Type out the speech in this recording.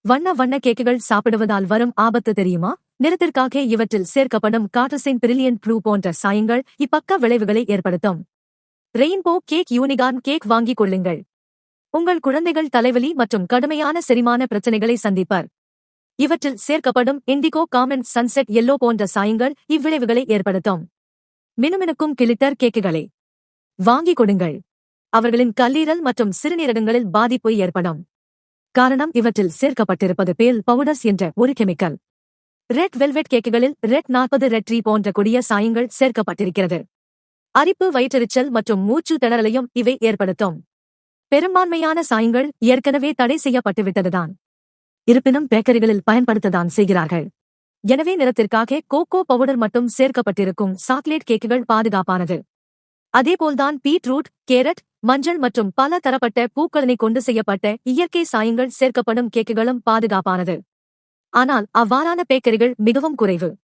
வண்ண வண்ண கேக்குகள் சாப்பிடுவதால் வரும் ஆபத்து தெரியுமா? நிறத்திற்காக இவற்றில் சேர்க்கப்படும் கார்டசைன் பிரில்லியன்ட் ப்ளூ போன்ற சாயங்கள் இப்பக்க விளைவுகளை ஏற்படுத்தும். ரெயின்போ கேக் யூனிகார்ன் கேக் வாங்கிக் கொள்ளுங்கள். உங்கள் குழந்தைகள் தலைவலி மற்றும் கடுமையான செரிமான பிரச்சனைகளை சந்திப்பர். இவற்றில் சேர்க்கப்படும் இண்டிகோ காமன் சன்செட் எல்லோ போன்ற சாயங்கள் இவ்விளைவுகளை ஏற்படுத்தும். மினுமினுக்கும் கிளிட்டர் கேக்குகளை வாங்கிக் கொடுங்கள். அவர்களின் கல்லீரல் மற்றும் சிறுநீரகங்களில் பாதிப்பு ஏற்படும். காரணம் இவற்றில் சேர்க்கப்பட்டிருப்பது பேல் பவுடர்ஸ் என்ற ஒரு கெமிக்கல். ரெட் வெல்வெட் கேக்குகளில் ரெட் 40 ரெட் ட்ரீ போன்ற கொடிய சாயங்கள் சேர்க்கப்பட்டிருக்கிறது. அரிப்பு, வயிற்றெரிச்சல் மற்றும் மூச்சு திணறலையும் இவை ஏற்படுத்தும். பெரும்பான்மையான சாயங்கள் ஏற்கனவே தடை செய்யப்பட்டுவிட்டதுதான். இருப்பினும் பேக்கரிகளில் பயன்படுத்ததான் செய்கிறார்கள். எனவே நிறத்திற்காக கோகோ பவுடர் மட்டும் சேர்க்கப்பட்டிருக்கும் சாக்லேட் கேக்குகள் பாதுகாப்பானது. அதேபோல்தான் பீட்ரூட், கேரட், மஞ்சள் மற்றும் பல தரப்பட்ட பூக்களினை கொண்டு செய்யப்பட்ட இயற்கை சாயங்கள் சேர்க்கப்படும் கேக்குகளும் பாதுகாப்பானது. ஆனால் அவ்வாறான பேக்கரிகள் மிகவும் குறைவு.